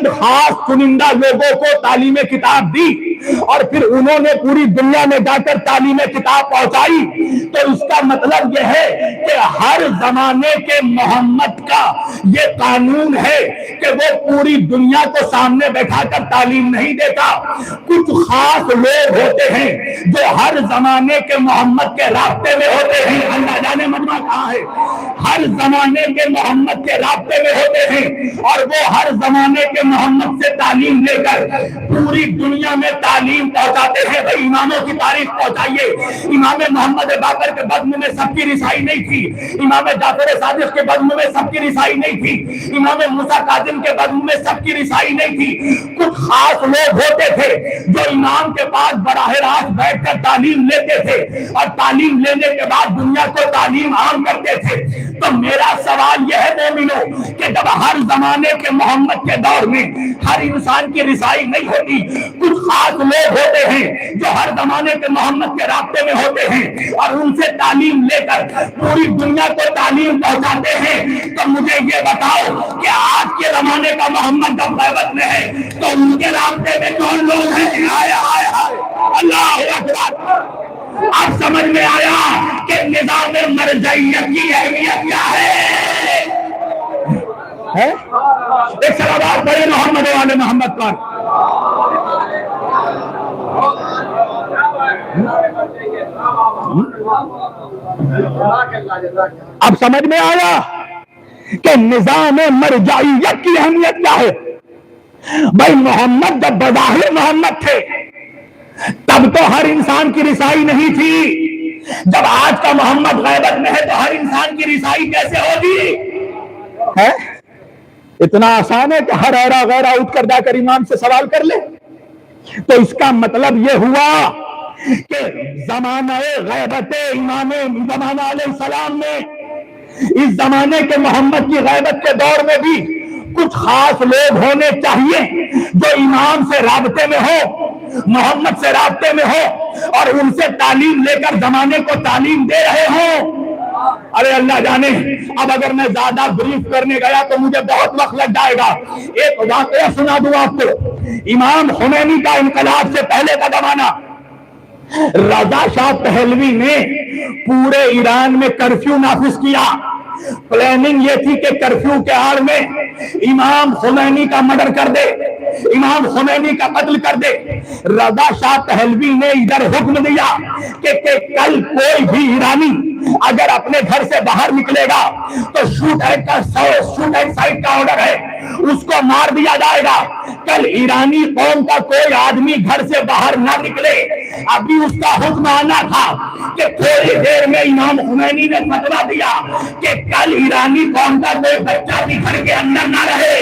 چند خاص چنندہ لوگوں کو تعلیم کتاب دی اور پھر انہوں نے پوری دنیا میں جا کر تعلیم کتاب پہنچائی، تو اس کا مطلب یہ ہے کہ ہر زمانے کے محمد کا یہ قانون ہے کہ وہ پوری دنیا کو سامنے بیٹھا کر تعلیم نہیں دیتا۔ کچھ خاص لوگ ہوتے ہیں جو ہر زمانے کے محمد کے رابطے میں ہوتے ہیں۔ اللہ جانے مجمع کہاں ہے؟ ہر زمانے کے محمد کے رابطے میں ہوتے ہیں اور وہ ہر زمانے کے محمد سے تعلیم لے کر پوری دنیا میں تعلیم پہنچاتے ہیں۔ بھائی اماموں کی تاریخ پہنچائیے۔ امام محمد باقر کے بدن میں سب کی رسائی نہیں تھی، امام جعفر صادق کے بدن میں سب کی رسائی نہیں تھی، امام موسیٰ کاظم کے بدن میں سب کی رسائی نہیں تھی۔ کچھ خاص لوگ ہوتے تھے جو امام کے پاس براہ راست بیٹھ کر تعلیم لیتے تھے اور تعلیم لینے کے بعد دنیا کو تعلیم عام کرتے تھے۔ تو میرا سوال یہ ہے مومنو کہ جب ہر زمانے کے محمد کے دور میں ہر انسان کی رسائی نہیں ہوتی، کچھ خاص لوگ ہوتے ہیں جو ہر زمانے کے محمد کے رابطے میں ہوتے ہیں اور ان سے تعلیم لے کر پوری دنیا کو تعلیم پہنچاتے ہیں، تو مجھے یہ بتاؤ کہ آج کے زمانے کا محمد جب غیبت میں ہے تو ان کے رابطے میں کون لوگ ہیں؟ اللہ اکبر! اب سمجھ میں آیا کہ نظام مرجعیت کی اہمیت کیا ہے۔ ایک صلوات پڑھیں محمد والے محمد پر۔ اب سمجھ میں آیا کہ نظام مرجعیت کی اہمیت کیا ہے۔ بھائی محمد جب بظاہر محمد تھے تب تو ہر انسان کی رسائی نہیں تھی، جب آج کا محمد غیبت میں ہے تو ہر انسان کی رسائی کیسے ہوگی؟ ہے اتنا آسان ہے کہ ہر ایرا غیرہ اٹھ کر جا کر امام سے سوال کر لے؟ تو اس کا مطلب یہ ہوا کہ زمانہ غیبت امام زمانہ علیہ السلام میں، اس زمانے کے محمد کی غیبت کے دور میں بھی کچھ خاص لوگ ہونے چاہیے جو امام سے رابطے میں ہو، محمد سے رابطے میں ہو اور ان سے تعلیم لے کر زمانے کو تعلیم دے رہے ہوں۔ ارے اللہ جانے، اب اگر میں زیادہ بریف کرنے گیا تو مجھے بہت وقت لگ جائے گا۔ ایک واقعہ سنا دوں آپ کو۔ امام خمینی کا انقلاب سے پہلے کا زمانہ، رضا شاہ پہلوی نے پورے ایران میں کرفیو نافذ کیا۔ پلاننگ یہ تھی کہ کرفیو کے آڑ میں امام خمینی کا مرڈر کر دے، امام خمینی کا قتل کر دے۔ رضا شاہ پہلوی نے ادھر حکم دیا کہ کل کوئی بھی ایرانی اگر اپنے گھر سے باہر نکلے گا تو شوٹ ایٹ سائٹ کا آرڈر ہے، اس کو مار دیا جائے گا۔ کل ایرانی قوم کا کوئی آدمی گھر سے باہر نہ نکلے۔ ابھی اس کا حکم آنا تھا کہ تھوڑی دیر میں امام خمینی نے فتویٰ دیا کہ کل ایرانی قوم کا کوئی بچہ بھی گھر کے اندر نہ رہے۔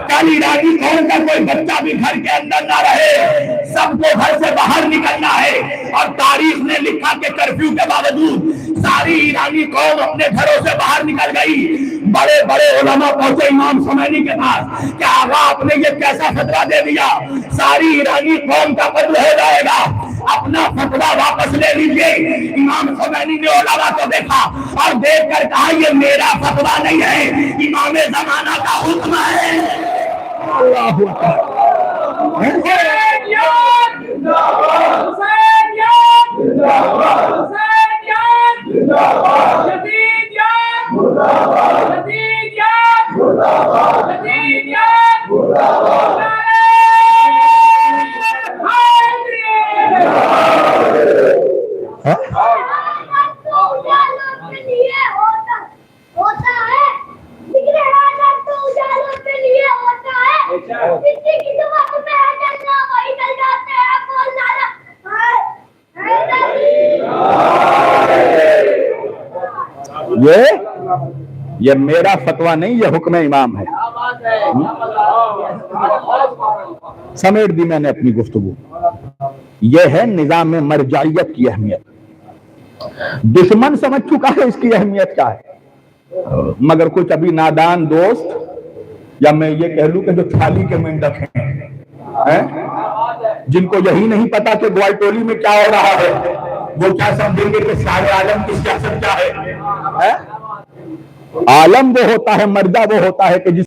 کل ایرانی قوم کا کوئی بچہ بھی گھر کے اندر نہ رہے، سب کو گھر سے باہر نکلنا ہے۔ اور تاریخ نے لکھا کہ کرفیو کے باوجود ساری ایرانی قوم اپنے گھروں سے باہر نکل گئی۔ بڑے بڑے علماء پہنچے امام خمینی کے پاس کہ آقا آپ نے یہ کیسا فتویٰ دے دیا، ساری ایرانی قوم کا قتل ہو جائے گا، اپنا فتویٰ واپس لے لیجئے۔ امام خمینی نے علماء کو دیکھا اور دیکھ کر کہا یہ میرا فتویٰ نہیں ہے، امام زمانہ کا حکم ہے۔ اللہ یہ میرا فتویٰ نہیں، یہ حکم امام ہے۔ سمیٹ دی میں نے اپنی گفتگو۔ یہ ہے نظام مرجعیت کی اہمیت۔ دشمن سمجھ چکا ہے اس کی اہمیت کیا ہے، مگر کچھ ابھی نادان دوست، یا میں یہ کہہ لوں کہ جو تھالی کے مینڈک ہیں، جن کو یہی نہیں پتا کہ گوائے ٹولی میں کیا ہو رہا ہے، وہ کیا سمجھیں گے کہ سارے عالم کی سیاست کیا ہے۔ عالم وہ ہوتا ہے، مرجع وہ ہوتا ہے کہ جس